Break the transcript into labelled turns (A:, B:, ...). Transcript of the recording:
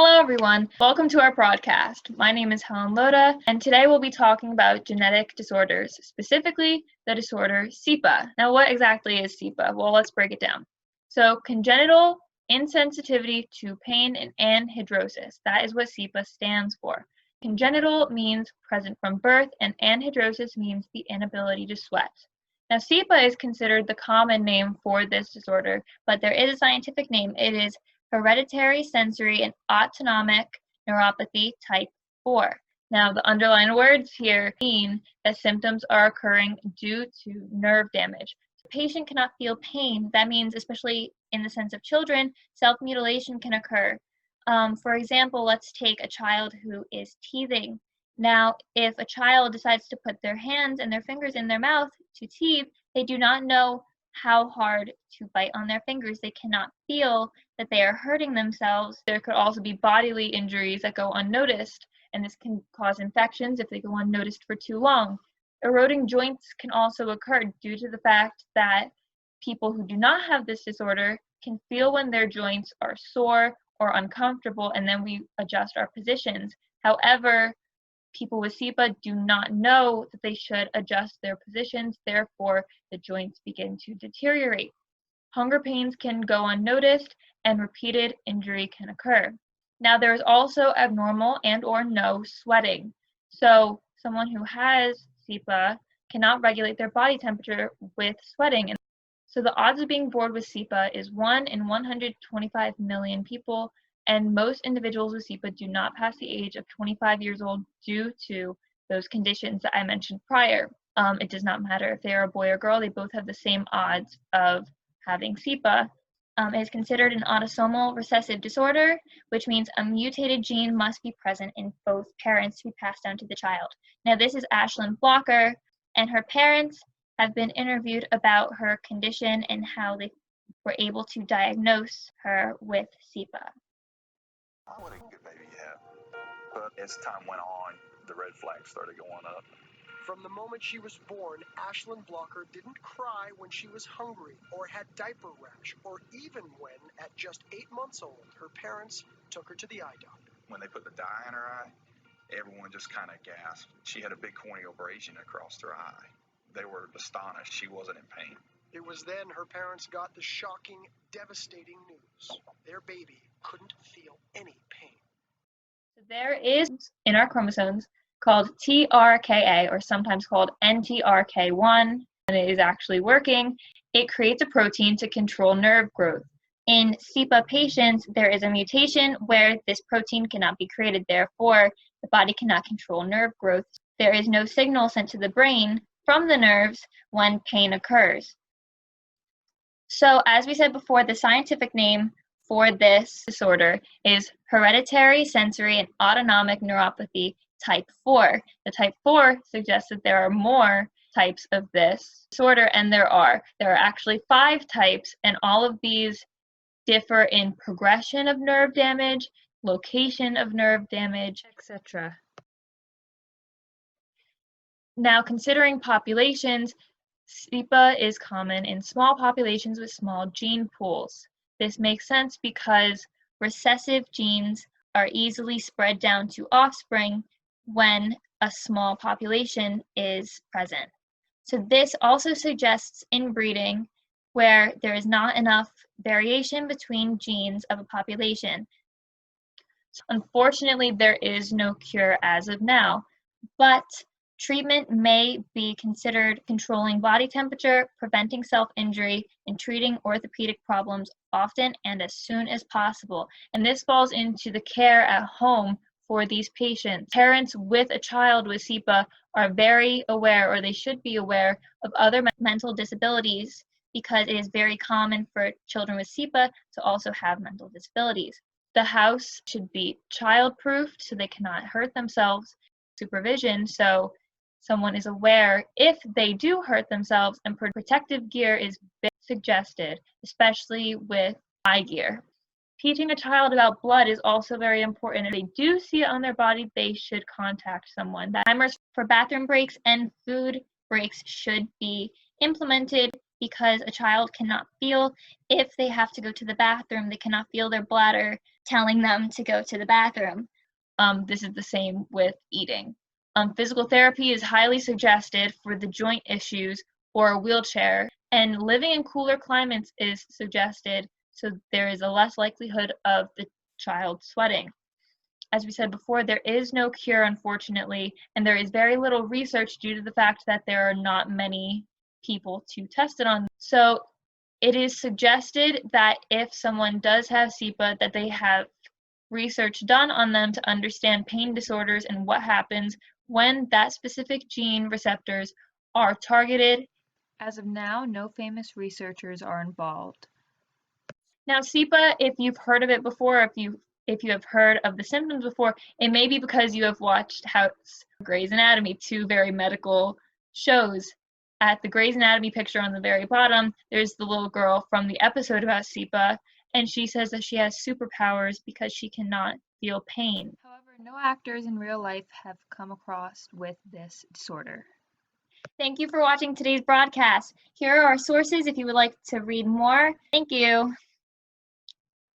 A: Hello everyone, welcome to our podcast. My name is Helen Loda, and today we'll be talking about genetic disorders, specifically the disorder CIPA. Now what exactly is CIPA? Well, let's break it down. So congenital insensitivity to pain and anhidrosis, that is what CIPA stands for. Congenital means present from birth, and anhidrosis means the inability to sweat. Now CIPA is considered the common name for this disorder, but there is a scientific name. It is Hereditary Sensory and Autonomic Neuropathy Type 4. Now, the underlined words here mean that symptoms are occurring due to nerve damage. The patient cannot feel pain. That means, especially in the sense of children, self-mutilation can occur. For example, let's take a child who is teething. Now, if a child decides to put their hands and their fingers in their mouth to teeth, they do not know how hard to bite on their fingers. They cannot feel that they are hurting themselves. There could also be bodily injuries that go unnoticed, and this can cause infections if they go unnoticed for too long. Eroding joints can also occur due to the fact that people who do not have this disorder can feel when their joints are sore or uncomfortable, and then we adjust our positions. However, people with CIPA do not know that they should adjust their positions, therefore the joints begin to deteriorate. Hunger pains can go unnoticed and repeated injury can occur. Now there is also abnormal and or no sweating. So someone who has CIPA cannot regulate their body temperature with sweating. So the odds of being born with CIPA is 1 in 125 million people, and most individuals with CIPA do not pass the age of 25 years old due to those conditions that I mentioned prior. It does not matter if they are a boy or girl, they both have the same odds of having CIPA. It is considered an autosomal recessive disorder, which means a mutated gene must be present in both parents to be passed down to the child. Now this is Ashlyn Blocker, and her parents have been interviewed about her condition and how they were able to diagnose her with CIPA.
B: What a good baby you have. But as time went on, the red flags started going up.
C: From the moment she was born, Ashlyn Blocker didn't cry when she was hungry or had diaper rash, or even when, at just 8 months old, her parents took her to the eye doctor.
B: When they put the dye in her eye, everyone just kind of gasped. She had a big corneal abrasion across her eye. They were astonished she wasn't in pain.
C: It was then her parents got the shocking, devastating news. Their baby couldn't feel any pain.
A: There is in our chromosomes called TRKA, or sometimes called NTRK1, and it is actually working. It creates a protein to control nerve growth. In CIPA patients, there is a mutation where this protein cannot be created. Therefore, the body cannot control nerve growth. There is no signal sent to the brain from the nerves when pain occurs. So, as we said before, the scientific name for this disorder is Hereditary Sensory and Autonomic Neuropathy Type 4. The Type 4 suggests that there are more types of this disorder, and there are. There are actually 5 types, and all of these differ in progression of nerve damage, location of nerve damage, etc. Now, considering populations, CIPA is common in small populations with small gene pools. This makes sense because recessive genes are easily spread down to offspring when a small population is present. So this also suggests inbreeding where there is not enough variation between genes of a population. So unfortunately, there is no cure as of now, but treatment may be considered controlling body temperature, preventing self-injury, and treating orthopedic problems often and as soon as possible. And this falls into the care at home for these patients. Parents with a child with CIPA are very aware, or they should be aware, of other mental disabilities because it is very common for children with CIPA to also have mental disabilities. The house should be child-proofed so they cannot hurt themselves. Supervision, so someone is aware if they do hurt themselves, and protective gear is suggested, especially with eye gear. Teaching a child about blood is also very important. If they do see it on their body, they should contact someone. Timers for bathroom breaks and food breaks should be implemented because a child cannot feel if they have to go to the bathroom. They cannot feel their bladder telling them to go to the bathroom. This is the same with eating. Physical therapy is highly suggested for the joint issues or a wheelchair, and living in cooler climates is suggested so there is a less likelihood of the child sweating. As we said before, there is no cure, unfortunately, and there is very little research due to the fact that there are not many people to test it on. So it is suggested that if someone does have CIPA, that they have research done on them to understand pain disorders and what happens when that specific gene receptors are targeted.
D: As of now, no famous researchers are involved.
A: Now, CIPA, if you've heard of it before, if you have heard of the symptoms before, it may be because you have watched Grey's Anatomy, two very medical shows. At the Grey's Anatomy picture on the very bottom, there's the little girl from the episode about CIPA, and she says that she has superpowers because she cannot feel pain.
D: However, no actors in real life have come across with this disorder.
A: Thank you for watching today's broadcast. Here are our sources if you would like to read more. Thank you.